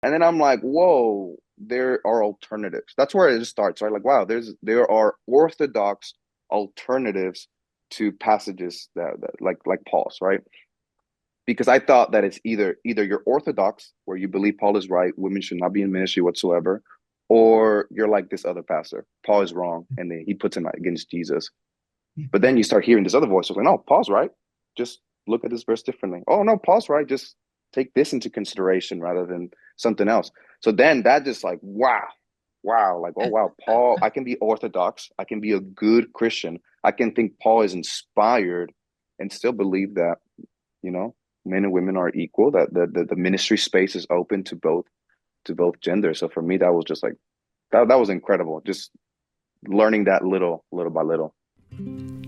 And then I'm like, whoa, there are alternatives. That's where it starts, right? Like, wow, there are orthodox alternatives to passages that like Paul's, right? Because I thought that it's either you're orthodox, where you believe Paul is right, women should not be in ministry whatsoever, or you're like this other pastor. Paul is wrong, and then he puts him against Jesus. But then you start hearing this other voice of like, no, Paul's right. Just look at this verse differently. Oh no, Paul's right. Just take this into consideration rather than something else. So then that just like, wow, like, oh wow, Paul, I can be orthodox, I can be a good Christian, I can think Paul is inspired and still believe that, you know, men and women are equal, that the ministry space is open to both genders. So for me, that was just like that was incredible. Just learning that little by little.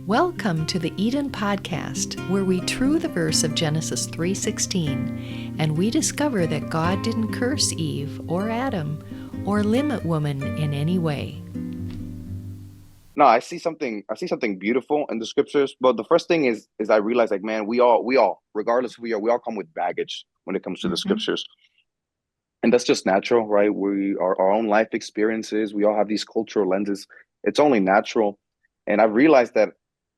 Welcome to the Eden Podcast, where we true the verse of Genesis 3:16, and we discover that God didn't curse Eve or Adam or limit woman in any way. No, I see something beautiful in the scriptures. But the first thing is I realize like, man, we all, regardless of who we are, we all come with baggage when it comes to the Mhm. scriptures. And that's just natural, right? We are our own life experiences, we all have these cultural lenses. It's only natural. And I've realized that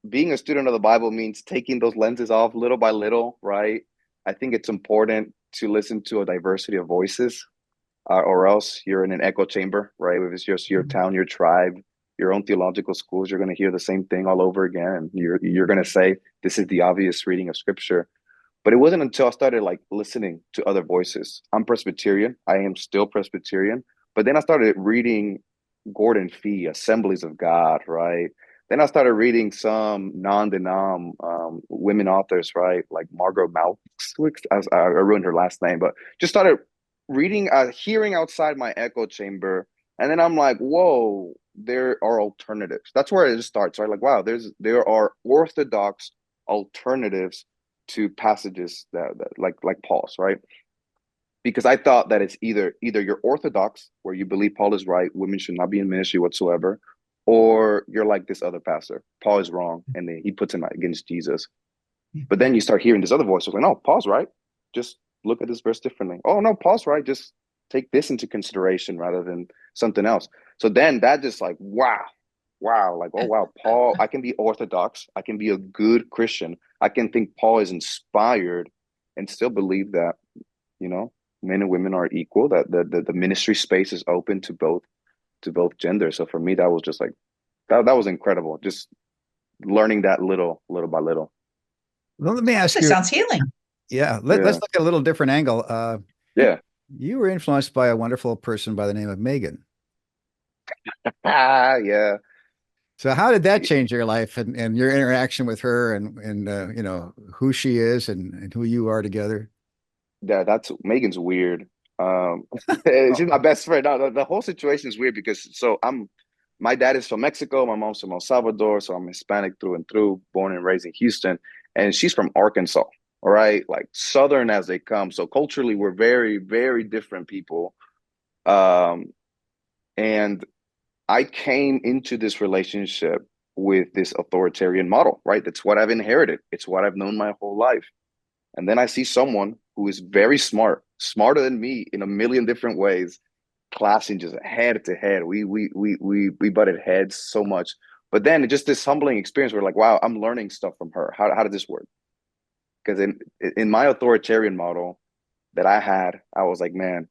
being a student of the Bible means taking those lenses off little by little, right? I think it's important to listen to a diversity of voices, or else you're in an echo chamber, right? If it's just your town, your tribe, your own theological schools, you're going to hear the same thing all over again. And you're going to say this is the obvious reading of Scripture. But it wasn't until I started like listening to other voices. I'm Presbyterian. I am still Presbyterian. But then I started reading Gordon Fee, Assemblies of God, right? Then I started reading some non-denom women authors, right? Like Margaret Maltwick. I ruined her last name, but just started reading, hearing outside my echo chamber. And then I'm like, whoa, there are alternatives. That's where it starts, right? Like, wow, there are orthodox alternatives to passages that like Paul's, right? Because I thought that it's either you're orthodox, where you believe Paul is right, women should not be in ministry whatsoever, or you're like this other pastor. Paul is wrong, and then he puts him against Jesus. But then you start hearing this other voice of like, no, Paul's right. Just look at this verse differently. Oh no, Paul's right. Just take this into consideration rather than something else. So then that just like, wow, like, oh wow, Paul, I can be orthodox, I can be a good Christian, I can think Paul is inspired and still believe that, you know, men and women are equal, that the ministry space is open to both genders. So for me, that was just like that was incredible. Just learning that little by little. Well, let me ask Actually you. sounds healing. Yeah, let's Yeah. look at a little different angle. Yeah. You were influenced by a wonderful person by the name of Meagan. Yeah. So how did that change your life and your interaction with her and you know who she is and who you are together? Yeah, that's Megan's weird. She's my best friend. No, the whole situation is weird because my dad is from Mexico, my mom's from El Salvador, so I'm Hispanic through and through, born and raised in Houston, and she's from Arkansas. All right, like Southern as they come. So culturally, we're very, very different people. Um, and I came into this relationship with this authoritarian model, right? That's what I've inherited. It's what I've known my whole life. And then I see someone who is very smart, smarter than me in a million different ways, clashing just head to head. We butted heads so much. But then just this humbling experience where like, wow, I'm learning stuff from her. How did this work? Because in my authoritarian model that I had, I was like, man,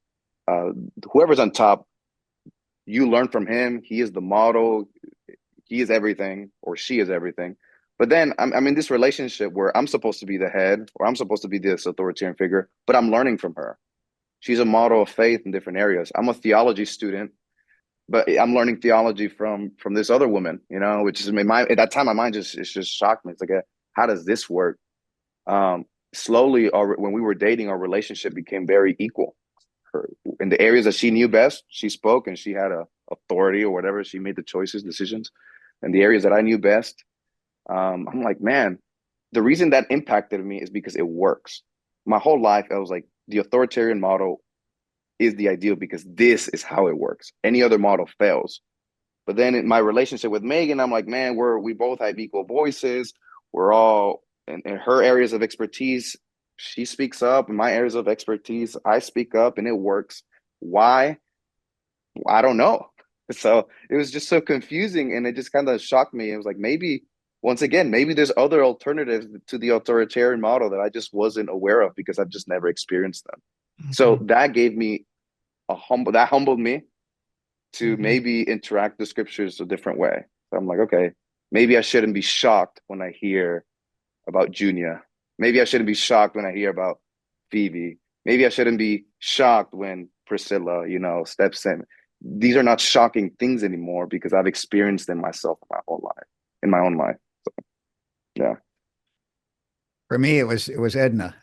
uh, whoever's on top, you learn from him. He is the model. He is everything, or she is everything. But then I'm in this relationship where I'm supposed to be the head, or I'm supposed to be this authoritarian figure, but I'm learning from her. She's a model of faith in different areas. I'm a theology student, but I'm learning theology from this other woman, you know, which is at that time my mind just shocked me. It's like, how does this work? Slowly, when we were dating, our relationship became very equal. Her, in the areas that she knew best, she spoke and she had a authority or whatever. She made the choices, decisions. And the areas that I knew best, I'm like, man, the reason that impacted me is because it works. My whole life, I was like, the authoritarian model is the ideal because this is how it works. Any other model fails. But then in my relationship with Megan, I'm like, man, we both have equal voices. We're all in her areas of expertise. She speaks up. In my areas of expertise, I speak up, and it works. Why? I don't know. So it was just so confusing, and it just kind of shocked me. It was like, maybe, once again, maybe there's other alternatives to the authoritarian model that I just wasn't aware of because I've just never experienced them. So that gave me that humbled me to maybe interact the scriptures a different way. So I'm like, okay, maybe I shouldn't be shocked when I hear about Junia. Maybe I shouldn't be shocked when I hear about Phoebe. Maybe I shouldn't be shocked when Priscilla, steps in. These are not shocking things anymore because I've experienced them myself in my own life. So, yeah. For me, it was Edna.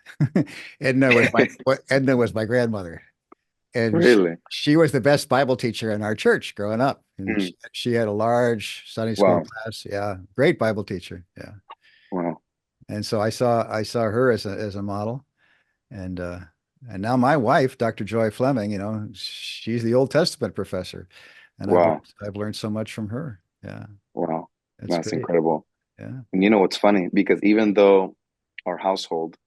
Edna was my grandmother, and Really? she was the best Bible teacher in our church growing up. And Mm. she had a large Sunday school Wow. class. Yeah, great Bible teacher. Yeah. Wow. And so I saw her as a model, and now my wife, Dr. Joy Fleming, she's the Old Testament professor, and Wow. I've learned so much from her. Yeah, Wow. that's That's great. incredible. Yeah. And you know what's funny? Because even though our household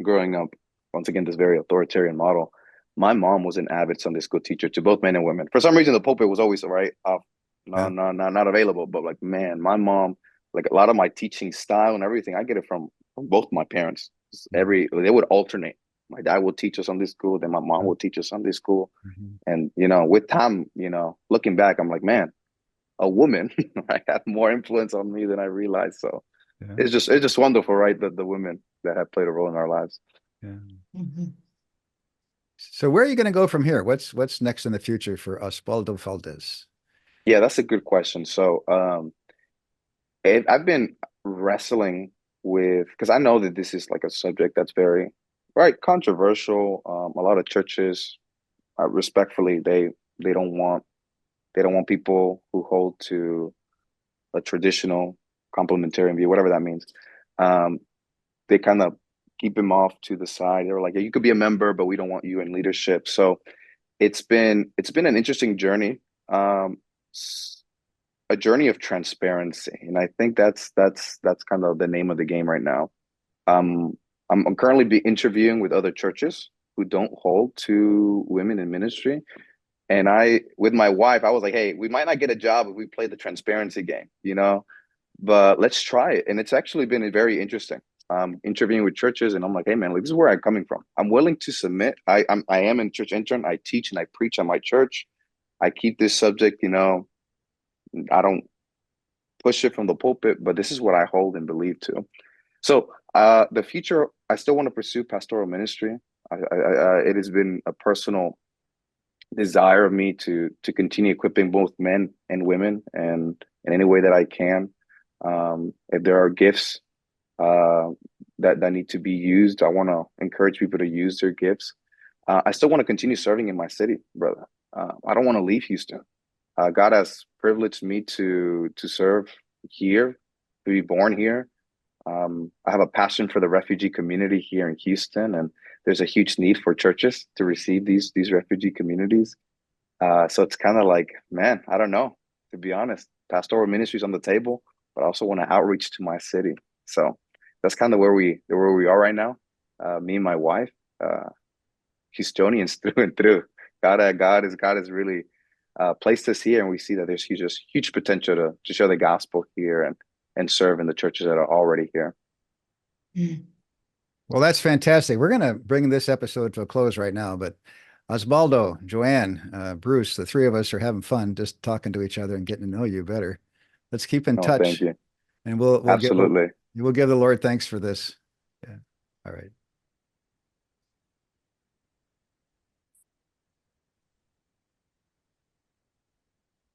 growing up, once again, this very authoritarian model, my mom was an avid Sunday school teacher to both men and women. For some reason, the pulpit was always right off, Yeah. not available. But like, man, my mom, like a lot of my teaching style and everything, I get it from both my parents. They would alternate. My dad would teach us Sunday school, then my mom would teach us Sunday school. And with time, looking back, I'm like, man, a woman had more influence on me than I realized. So Yeah. it's just wonderful, right? That the women that have played a role in our lives. Yeah. So where are you going to go from here? What's next in the future for Osbaldo Valdes? Yeah, that's a good question. So I've been wrestling with, because I know that this is like a subject that's very controversial. A lot of churches, respectfully, they don't want people who hold to a traditional complementarian view, whatever that means. They kind of keep him off to the side. They're like, yeah, you could be a member, but we don't want you in leadership. So it's been an interesting journey, a journey of transparency, and I think that's kind of the name of the game right now. I'm currently interviewing with other churches who don't hold to women in ministry, and with my wife, I was like, hey, we might not get a job if we play the transparency game, but let's try it. And it's actually been very interesting. Interviewing with churches, and I'm like, hey man, like, this is where I'm coming from. I'm willing to submit. I am in church intern. I teach and I preach at my church. I keep this subject, I don't push it from the pulpit, but this is what I hold and believe to. So the future, I still want to pursue pastoral ministry. It has been a personal desire of me to continue equipping both men and women, and in any way that I can. If there are gifts that need to be used, I want to encourage people to use their gifts. I still want to continue serving in my city, brother. I don't want to leave Houston. God has privileged me to serve here, to be born here. I have a passion for the refugee community here in Houston, and there's a huge need for churches to receive these refugee communities. So it's kind of like, man, I don't know, to be honest. Pastoral ministry's on the table, but I also want to outreach to my city. So that's kind of where we are right now. Me and my wife, Houstonians through and through. God is really placed us here, and we see that there's huge potential to share the gospel here and serve in the churches that are already here. Well, that's fantastic. We're going to bring this episode to a close right now, but Osbaldo, Joanne, Bruce, the three of us are having fun just talking to each other and getting to know you better. Let's keep in touch. Thank you. And we'll Absolutely. we'll give the Lord thanks for this. Yeah. All right.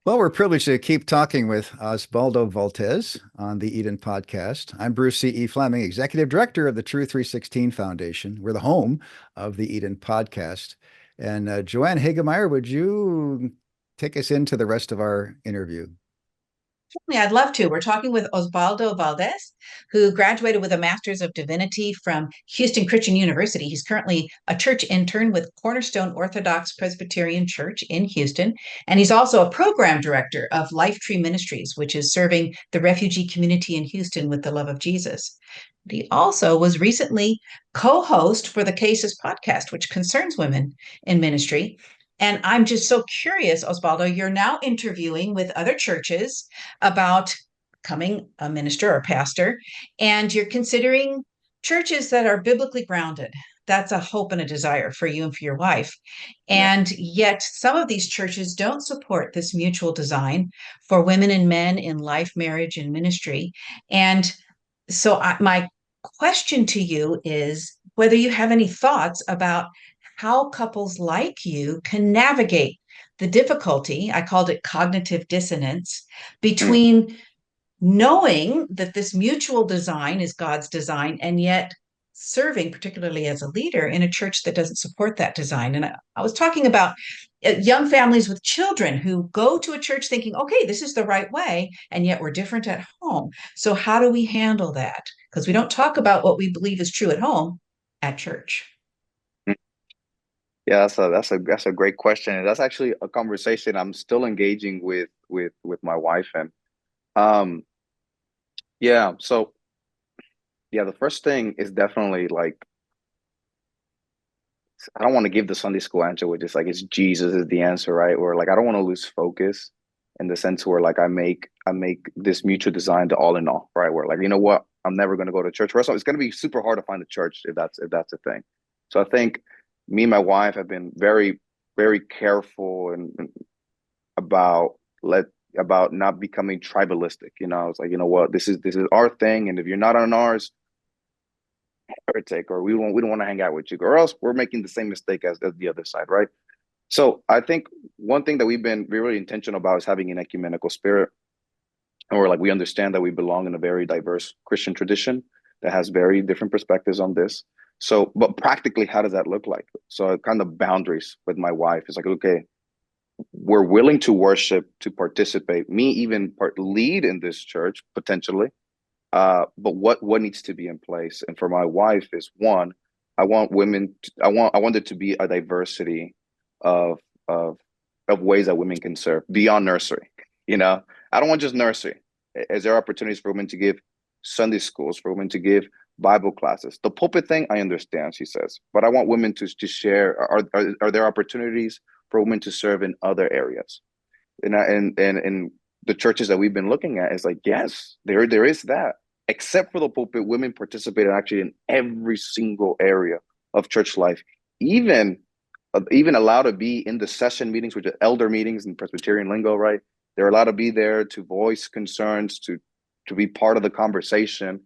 Well, we're privileged to keep talking with Osbaldo Valdes on the Eden Podcast. I'm Bruce C. E. Fleming, Executive Director of the True 316 Foundation. We're the home of the Eden Podcast. And Joanne Hagemeyer, would you take us into the rest of our interview? I'd love to. We're talking with Osbaldo Valdes, who graduated with a Master's of Divinity from Houston Christian University. He's currently a church intern with Cornerstone Orthodox Presbyterian Church in Houston. And he's also a program director of Life Tree Ministries, which is serving the refugee community in Houston with the love of Jesus. He also was recently co-host for the Cases podcast, which concerns women in ministry. And I'm just so curious, Osbaldo, you're now interviewing with other churches about becoming a minister or pastor, and you're considering churches that are biblically grounded. That's a hope and a desire for you and for your wife. Yeah. And yet, some of these churches don't support this mutual design for women and men in life, marriage, and ministry. And so, my question to you is whether you have any thoughts about how couples like you can navigate the difficulty, I called it cognitive dissonance, between knowing that this mutual design is God's design and yet serving, particularly as a leader, in a church that doesn't support that design. And I was talking about young families with children who go to a church thinking, okay, this is the right way, and yet we're different at home. So how do we handle that? Because we don't talk about what we believe is true at home at church. Yeah, that's a great question, and that's actually a conversation I'm still engaging with my wife. And yeah, so yeah, the first thing is definitely like, I don't want to give the Sunday school answer, which is like it's Jesus is the answer, right? Or like I don't want to lose focus in the sense where like I make this mutual design the all in all, right? Where like, you know what, I'm never going to go to church. First of all, it's going to be super hard to find a church if that's a thing. So I think me and my wife have been very, very careful and about not becoming tribalistic. You know, it's like, you know what, this is our thing, and if you're not on ours, heretic, or we don't want to hang out with you, or else we're making the same mistake as the other side, right? So I think one thing that we've been really intentional about is having an ecumenical spirit, or like we understand that we belong in a very diverse Christian tradition that has very different perspectives on this. So, but practically, how does that look like? So kind of boundaries with my wife is like, okay, we're willing to worship, to participate, me even lead in this church potentially. But what needs to be in place? And for my wife is one, I want there to be a diversity of ways that women can serve beyond nursery. You know, I don't want just nursery. Is there opportunities for women to give Sunday schools, for women to give Bible classes? The pulpit thing, I understand, she says, but I want women to share. Are there opportunities for women to serve in other areas? And the churches that we've been looking at is like, yes, there is that. Except for the pulpit, women participated actually in every single area of church life, even allowed to be in the session meetings, which are elder meetings in Presbyterian lingo, right? They're allowed to be there to voice concerns, to be part of the conversation.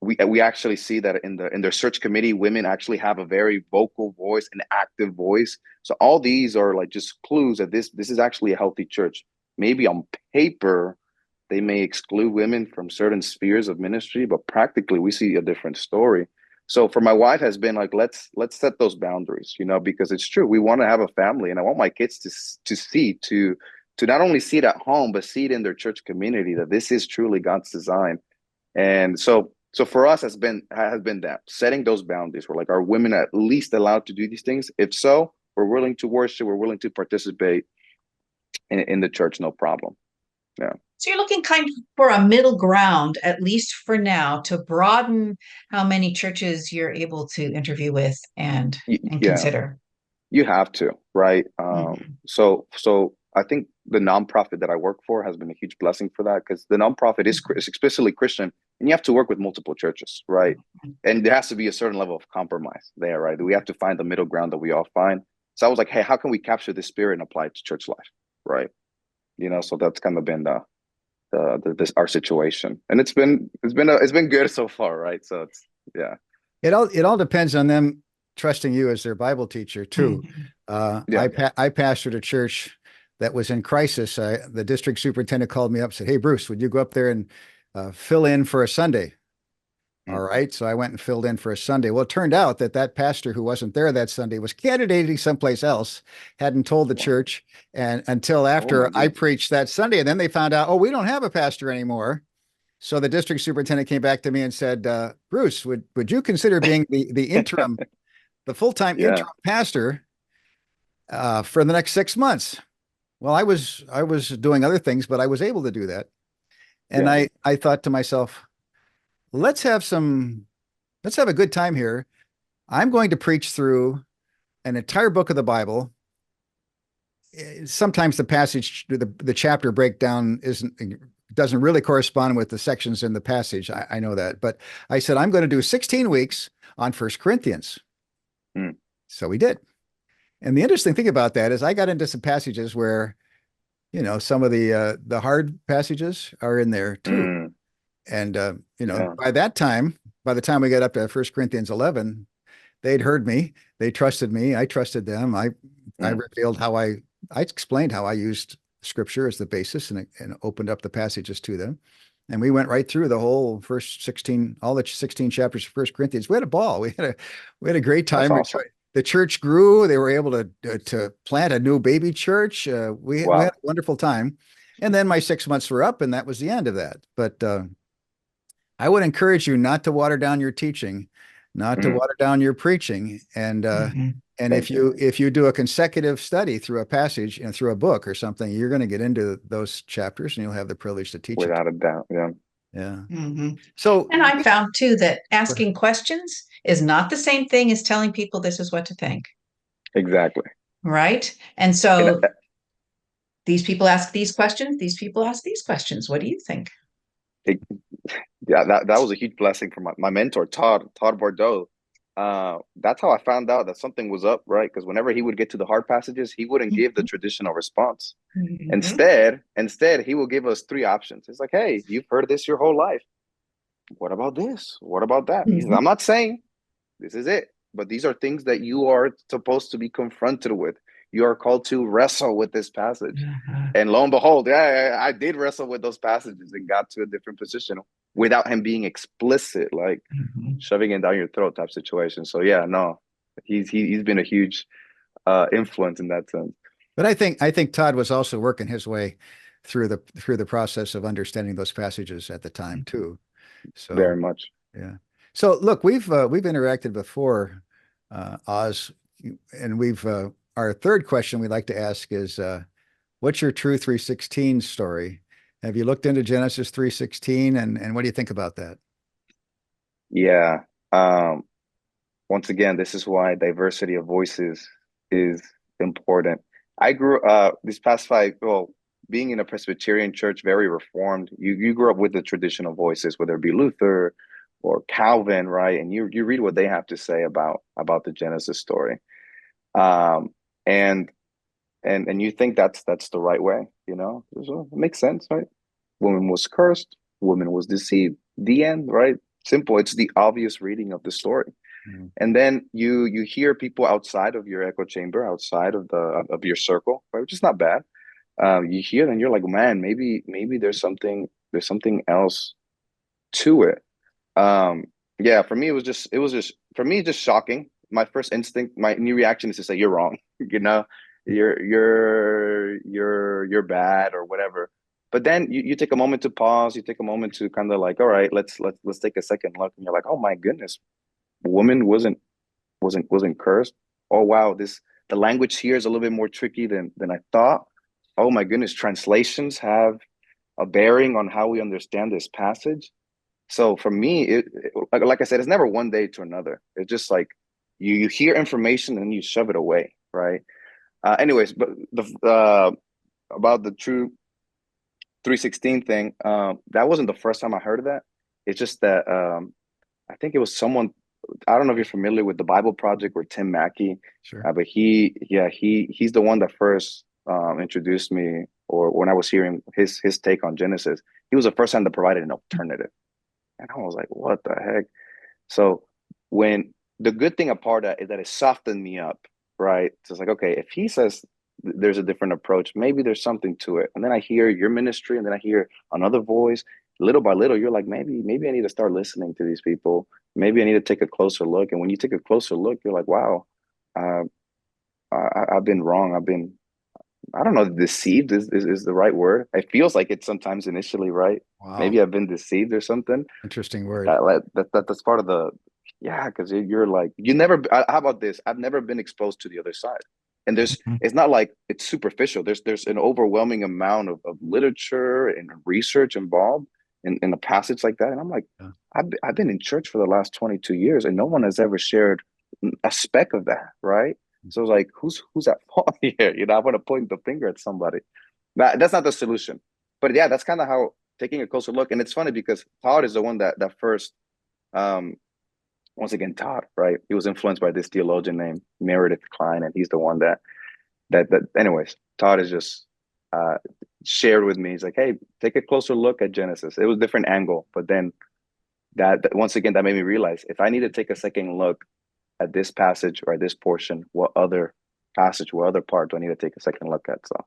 We actually see that in their search committee, women actually have a very vocal voice, an active voice. So all these are like just clues that this is actually a healthy church. Maybe on paper, they may exclude women from certain spheres of ministry, but practically we see a different story. So for my wife has been like, let's set those boundaries, you know, because it's true. We want to have a family, and I want my kids to not only see it at home, but see it in their church community, that this is truly God's design. And so for us has been that setting those boundaries. We're like, are women at least allowed to do these things? If so, we're willing to worship, we're willing to participate in the church, no problem. Yeah. So you're looking kind of for a middle ground, at least for now, to broaden how many churches you're able to interview with and consider. You have to, right? So I think the nonprofit that I work for has been a huge blessing for that, because the nonprofit is explicitly Christian, and you have to work with multiple churches, right? And there has to be a certain level of compromise there, right? We have to find the middle ground that we all find. So I was like, hey, how can we capture this spirit and apply it to church life, right? You know, so that's kind of been our situation, and it's been good so far, right? So it's It all depends on them trusting you as their Bible teacher too. I pastored a church that was in crisis. The district superintendent called me up and said, "Hey, Bruce, would you go up there and fill in for a Sunday?" All right. So I went and filled in for a Sunday. Well, it turned out that that pastor who wasn't there that Sunday was candidating someplace else, hadn't told the church, and until Oh my after I goodness. preached that Sunday. And then they found out, oh, we don't have a pastor anymore. So the district superintendent came back to me and said, Bruce, would you consider being the interim, the full-time Yeah. interim pastor for the next 6 months? Well, I was doing other things, but I was able to do that. And Yeah. I thought to myself, let's have a good time here. I'm going to preach through an entire book of the Bible. Sometimes the passage, the chapter breakdown doesn't really correspond with the sections in the passage. I know that, but I said, I'm going to do 16 weeks on 1 Corinthians. Mm. So we did. And the interesting thing about that is I got into some passages where, some of the hard passages are in there too. Mm. And, Yeah. by the time we got up to 1 Corinthians 11, they'd heard me, they trusted me, I trusted them. I revealed I explained how I used scripture as the basis and opened up the passages to them. And we went right through the whole first 16, all the 16 chapters of 1 Corinthians. We had a ball. We had a great time. That's awesome. The church grew. They were able to plant a new baby church. We Wow. had a wonderful time. And then my 6 months were up, and that was the end of that. But I would encourage you not to water down your teaching, not to water down your preaching. And Thank if you do a consecutive study through a passage and through a book or something, you're going to get into those chapters, and you'll have the privilege to teach it. Without a doubt. Yeah. Yeah. Mhm. So, And I found too that asking questions is not the same thing as telling people this is what to think, Exactly. right? And And so these people ask these questions, these people ask these questions. What do you think? yeah, that was a huge blessing for my mentor, Todd Bordeaux. That's how I found out that something was up, right? Because whenever he would get to the hard passages, he wouldn't give the traditional response. Mhm. Instead, he will give us three options. It's like, hey, you've heard this your whole life. What about this? What about that? He says, I'm not saying this is it, but these are things that you are supposed to be confronted with. You are called to wrestle with this passage. And lo and behold, I did wrestle with those passages and got to a different position without him being explicit, like shoving it down your throat type situation. So yeah, no, he's been a huge influence in that sense. but I think Todd was also working his way through the process of understanding those passages at the time too. So Very much. yeah. So look, we've interacted before, Oz, and our third question we'd like to ask is, what's your True 316 story? Have you looked into Genesis 3:16, and what do you think about that? Yeah. Once again, this is why diversity of voices is important. I grew these past being in a Presbyterian church, very reformed. You grew up with the traditional voices, whether it be Luther or Calvin, right? And you read what they have to say about the Genesis story. And you think that's the right way, it makes sense, right? Woman was cursed, woman was deceived. The end, right? Simple. It's the obvious reading of the story. And then you hear people outside of your echo chamber, outside of your circle, right? Which is not bad. You hear and you're like, man, maybe there's something else to it. Yeah, for me it was just shocking. My first instinct, my new reaction is to say you're wrong. You're bad or whatever. But then you take a moment to pause, you take a moment to kind of like, all right, let's take a second look, and you're like, oh my goodness, woman wasn't cursed. Oh wow, the language here is a little bit more tricky than I thought. Oh my goodness, translations have a bearing on how we understand this passage. So for me, like I said, it's never one day to another. It's just like you hear information and you shove it away, right? Anyways, but about the True 316 thing, that wasn't the first time I heard of that. It's just that I think it was someone. I don't know if you're familiar with the Bible Project or Tim Mackey, Sure. but he's the one that first introduced me, or when I was hearing his take on Genesis, he was the first time that provided an alternative. And I was like, what the heck? So when the good thing about that is that it softened me up, right? So it's like, okay, if he says there's a different approach, maybe there's something to it. And then I hear your ministry, and then I hear another voice. little by little, you're like, maybe I need to start listening to these people. Maybe I need to take a closer look. And when you take a closer look, you're like, wow, uh, I've been wrong. I don't know, deceived is the right word. It feels like it sometimes initially, right? Wow. Maybe I've been deceived or something. Interesting word. That's part of the, yeah, because you're like, you never, how about this? I've never been exposed to the other side. And it's not like it's superficial. There's an overwhelming amount of literature and research involved in a passage like that. And I'm like, Yeah. I've been in church for the last 22 years and no one has ever shared a speck of that, right? So it's like, who's at fault here? I want to point the finger at somebody. That's not the solution. But yeah, that's kind of how taking a closer look. And it's funny because Todd is the one that first, once again, Todd, right? He was influenced by this theologian named Meredith Kline, and he's the one that anyways, Todd is just shared with me. He's like, hey, take a closer look at Genesis. It was a different angle, but then that once again, that made me realize if I need to take a second look at this passage or at this portion, what other passage, what other part do I need to take a second look at? So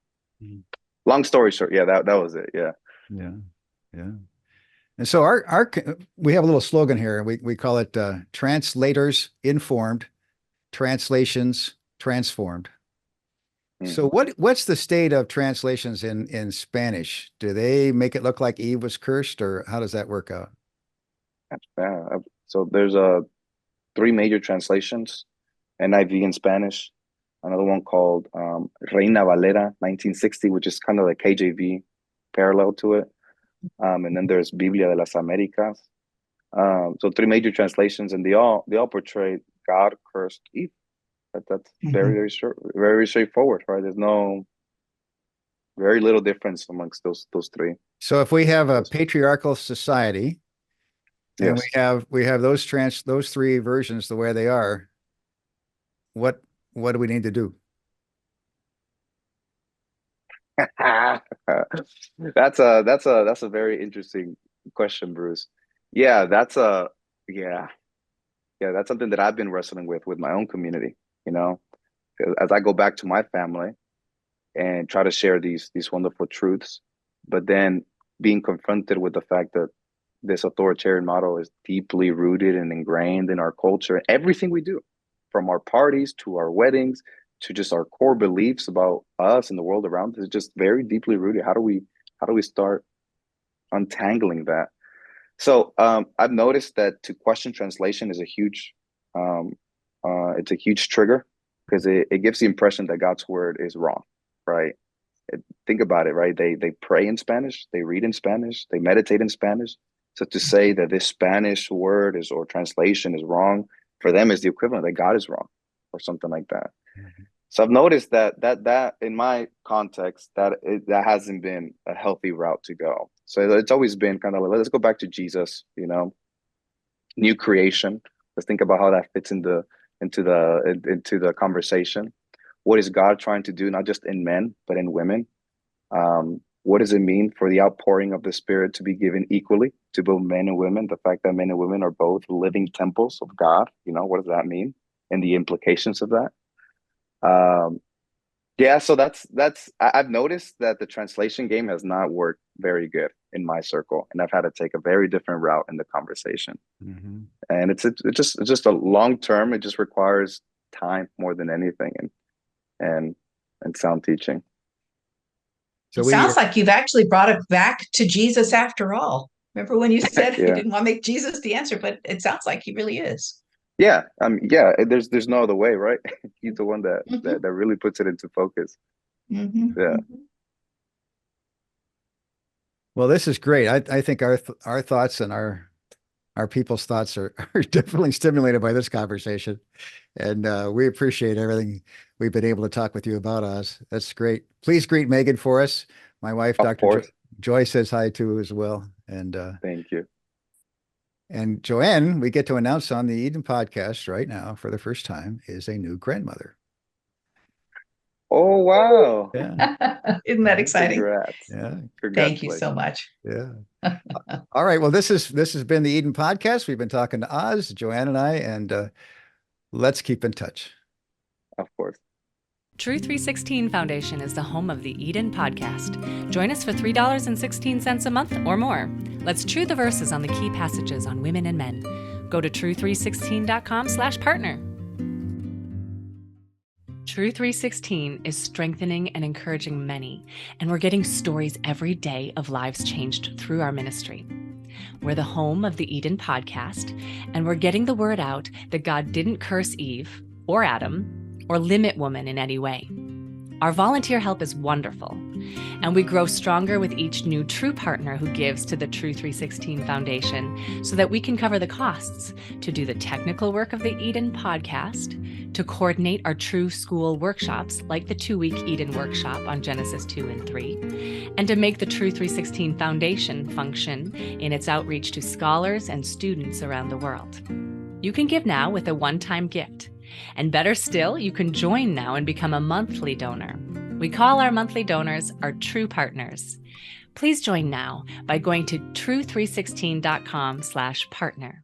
long story short, yeah, that was it. Yeah. And so our we have a little slogan here, and we call it translators informed, translations transformed. So what's the state of translations in Spanish? Do they make it look like Eve was cursed, or how does that work out? Yeah. So there's 3 major translations: NIV in Spanish, another one called Reina Valera 1960, which is kind of like KJV parallel to it. And then there's Biblia de las Américas. So 3 major translations, and they all portray God cursed Eve. That's very straightforward, right? There's very little difference amongst those 3. So if we have a patriarchal society, and we have those 3 versions the way they are, what do we need to do? That's a very interesting question, Bruce. Yeah, that's something that I've been wrestling with my own community, as I go back to my family and try to share these wonderful truths, but then being confronted with the fact that this authoritarian model is deeply rooted and ingrained in our culture, everything we do, from our parties to our weddings to just our core beliefs about us and the world around us, is just very deeply rooted. How do we start untangling that? So I've noticed that to question translation is a huge trigger, because it gives the impression that God's word is wrong, right? Think about it, right? They pray in Spanish, they read in Spanish, they meditate in Spanish. So to say that this Spanish word or translation is wrong, for them is the equivalent that God is wrong or something like that. So I've noticed that in my context, that hasn't been a healthy route to go. So it's always been kind of like, let's go back to Jesus, new creation. Let's think about how that fits into the conversation. What is God trying to do, not just in men, but in women? What does it mean for the outpouring of the Spirit to be given equally to both men and women? The fact that men and women are both living temples of God, what does that mean? And the implications of that. So I've noticed that the translation game has not worked very good in my circle, and I've had to take a very different route in the conversation. And it's just a long term. It just requires time more than anything, and sound teaching. So it sounds like you've actually brought it back to Jesus after all. Remember when you said you didn't want to make Jesus the answer, but it sounds like he really is. Yeah. There's no other way, right? He's the one that really puts it into focus. Yeah. Well, this is great. I think our thoughts and our people's thoughts are definitely stimulated by this conversation. And we appreciate everything we've been able to talk with you about, Oz. That's great. Please greet Meagan for us. My wife, Dr. Joy, says hi to as well. And thank you. And Joanne, we get to announce on the Eden podcast right now for the first time, is a new grandmother. Oh, wow. Yeah. Isn't that exciting? Congrats. Yeah. Thank you so much. Yeah. All right. Well, this has been the Eden podcast. We've been talking to Oz, Joanne, and I, and let's keep in touch. Of course. True 316 Foundation is the home of the Eden podcast. Join us for $3.16 a month or more. Let's true the verses on the key passages on women and men. Go to true316.com/partner. True 316 is strengthening and encouraging many, and we're getting stories every day of lives changed through our ministry. We're the home of the Eden podcast, and we're getting the word out that God didn't curse Eve or Adam or limit woman in any way. Our volunteer help is wonderful, and we grow stronger with each new true partner who gives to the True 316 Foundation so that we can cover the costs to do the technical work of the Eden podcast, to coordinate our True School workshops like the 2-week Eden workshop on Genesis 2 and 3, and to make the True 316 Foundation function in its outreach to scholars and students around the world. You can give now with a one-time gift. And better still, you can join now and become a monthly donor. We call our monthly donors our true partners. Please join now by going to true316.com/partner.